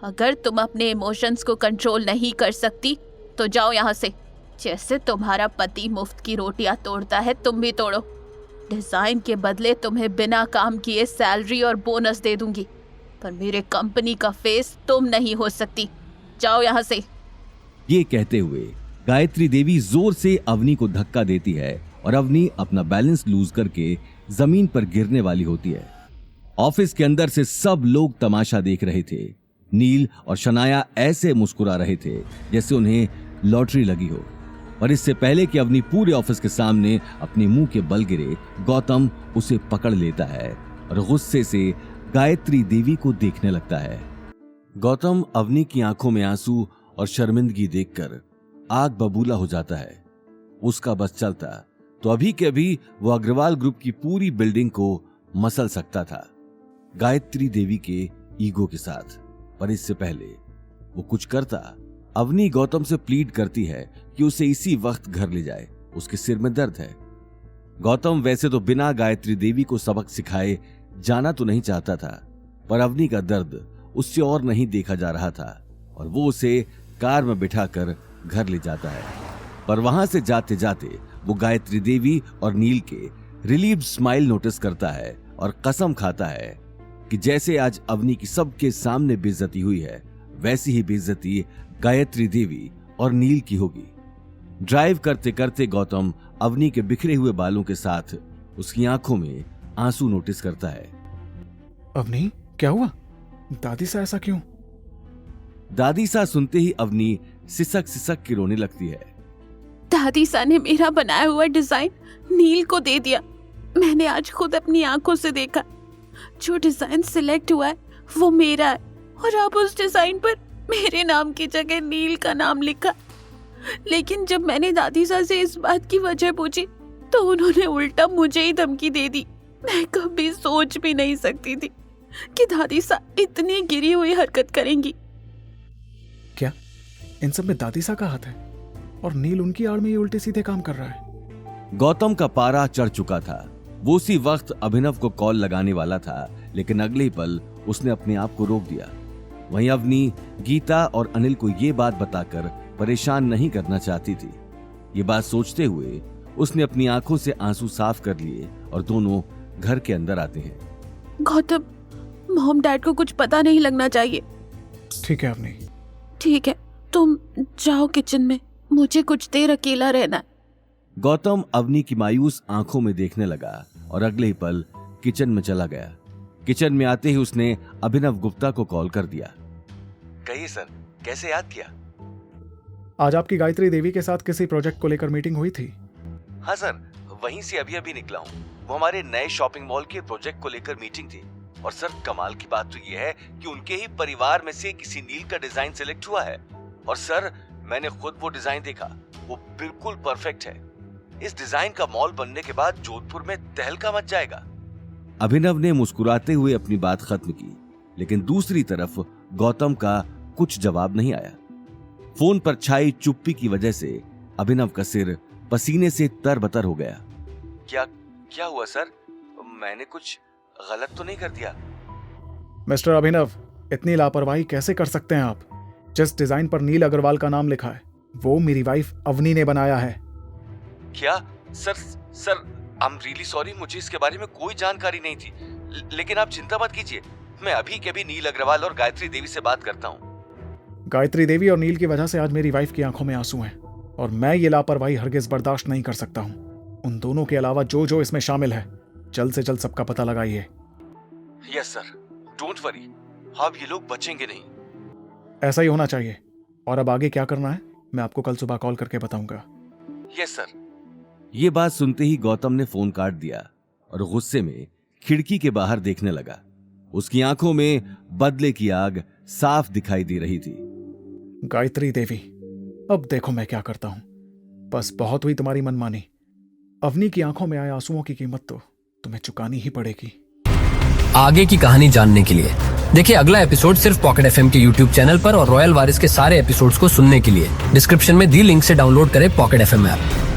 अगर तुम अपने इमोशंस को कंट्रोल नहीं कर सकती तो जाओ यहाँ से। जैसे तुम्हारा पति मुफ्त की रोटियां तोड़ता है तुम भी तोड़ो। डिजाइन के बदले तुम्हें बिना काम किए सैलरी और बोनस दे दूंगी, पर मेरे कंपनी का फेस तुम नहीं हो सकती। जाओ यहाँ से। ये कहते हुए गायत्री देवी जोर से अवनी को धक्का देती है और अवनी अपना बैलेंस लूज करके जमीन पर गिरने वाली होती है। ऑफिस के अंदर से सब लोग तमाशा देख रहे थे। नील और शनाया ऐसे मुस्कुरा रहे थे जैसे उन्हें लॉटरी लगी हो। और इससे पहले कि अवनी पूरे ऑफिस के सामने अपने मुंह के बल गिरे, गौतम उसे पकड़ लेता है और गुस्से से गायत्री देवी को देखने लगता है। गौतम अवनी की आंखों में आंसू और शर्मिंदगी देखकर आग बबूला हो जाता है। उसका बस चलता तो अभी के अभी वो अग्रवाल ग्रुप की पूरी बिल्डिंग को मसल सकता था, गायत्री देवी के ईगो के साथ। पर इससे पहले वो कुछ करता, अवनी गौतम से प्लीड करती है कि उसे इसी वक्त घर ले जाए, उसके सिर में दर्द है। गौतम वैसे तो बिना गायत्री देवी को सबक सिखाए जाना तो नहीं चाहता था, पर अवनी का दर्द उससे और नहीं देखा जा रहा था और वो उसे कार में बिठाकर घर ले जाता है। पर वहां से जाते जाते वो गायत्री देवी और नील के रिलीव्ड स्माइल नोटिस करता है और कसम खाता है कि जैसे आज अवनी की सबके सामने बेइज्जती हुई है, वैसी ही बेइज्जती गायत्री देवी और नील की होगी। ड्राइव करते करते गौतम अवनी के बिखरे हुए बालों के साथ उसकी आंखों में आंसू नोटिस करता है। अवनी, क्या हुआ? दादी सा ऐसा क्यों? दादी सा सुनते ही अवनी सिसक सिसक के रोने लगती है। दादी सा ने मेरा बनाया हुआ डिजाइन नील को दे दिया। मैंने आज खुद अपनी आंखों से देखा। जो डिजाइन सिलेक्ट हुआ है वो मेरा है और अब उस डिजाइन पर मेरे नाम की जगह नील का नाम लिखा। लेकिन जब मैंने दादी सा से इस बात की वजह पूछी तो उन्होंने उल्टा मुझे ही धमकी दे दी। मैं कभी सोच भी नहीं सकती थी कि दादी सा इतनी गिरी हुई हरकत करेंगी। क्या इन सब में दादी सा का हाथ है? और नील उनकी आड़ में ये उल्टे सीधे काम कर रहा है। गौतम का पारा चढ़ चुका था। वो उसी वक्त अभिनव को कॉल लगाने वाला था, लेकिन अगले ही पल उसने अपने आप को रोक दिया। वहीं अवनी गीता और अनिल को ये बात बताकर परेशान नहीं करना चाहती थी। ये बात सोचते हुए उसने अपनी आंखों से आंसू साफ कर लिए और दोनों घर के अंदर आते हैं। गौतम, मॉम डैड को कुछ पता नहीं लगना चाहिए। ठीक है अवनी। ठीक है, तुम जाओ किचन में, मुझे कुछ देर अकेला रहना है। गौतम अवनी की मायूस आंखों में देखने लगा और अगले ही पल किचन में चला गया। किचन में आते ही उसने अभिनव गुप्ता को कॉल कर दिया। कहिए सर, कैसे याद किया? आज आपकी गायत्री देवी के साथ किसी प्रोजेक्ट को लेकर मीटिंग हुई थी? हाँ सर, वहीं से अभी निकला हूँ। वो हमारे नए शॉपिंग मॉल के प्रोजेक्ट को लेकर मीटिंग थी। और सर, कमाल की बात तो ये है कि उनके ही परिवार में से किसी नील का डिजाइन सिलेक्ट हुआ है। और सर, मैंने खुद वो डिजाइन देखा, वो बिल्कुल परफेक्ट है। इस डिजाइन का मॉल बनने के बाद जोधपुर में तहलका मच जाएगा। अभिनव ने मुस्कुराते हुए अपनी बात खत्म की, लेकिन दूसरी तरफ गौतम का कुछ जवाब नहीं आया। फोन पर छाई चुप्पी की वजह से अभिनव का सिर पसीने से तरबतर हो गया। क्या हुआ सर? मैंने कुछ गलत तो नहीं कर दिया? मिस्टर अभिनव, इतनी लापरवाही कैसे कर सकते हैं आप? जिस डिजाइन पर नील अग्रवाल का नाम लिखा है वो मेरी वाइफ अवनी ने बनाया है। क्या? Sir, I am really sorry, मुझे इसके बारे में कोई जानकारी नहीं थी। लेकिन आप चिंता मत कीजिए, मैं अभी के अभी नील अग्रवाल और गायत्री देवी से बात करता हूँ। गायत्री देवी और नील की वजह से आज मेरी वाइफ की आंखों में आंसू हैं और मैं ये लापरवाही हरगिज बर्दाश्त नहीं कर सकता हूँ। उन दोनों के अलावा जो इसमें शामिल है, जल्द से जल्द सबका पता लगाइए। यस सर, डोंट वरी, अब ये लोग बचेंगे नहीं। ऐसा ही होना चाहिए। और अब आगे क्या करना है मैं आपको कल सुबह कॉल करके बताऊंगा। Yes sir. ये बात सुनते ही गौतम ने फोन काट दिया और गुस्से में खिड़की के बाहर देखने लगा। उसकी आंखों में बदले की आग साफ दिखाई दे रही थी। गायत्री देवी, अब देखो मैं क्या करता हूं। बस बहुत हुई तुम्हारी मनमानी। अवनी की आंखों में आए आंसुओं की कीमत तो तुम्हें चुकानी ही पड़ेगी। आगे की कहानी जानने के लिए देखिए अगला एपिसोड सिर्फ पॉकेट एफएम के यूट्यूब चैनल पर और रॉयल वारिस के सारे एपिसोड्स को सुनने के लिए डिस्क्रिप्शन में दी लिंक से डाउनलोड करें पॉकेट एफएम ऐप।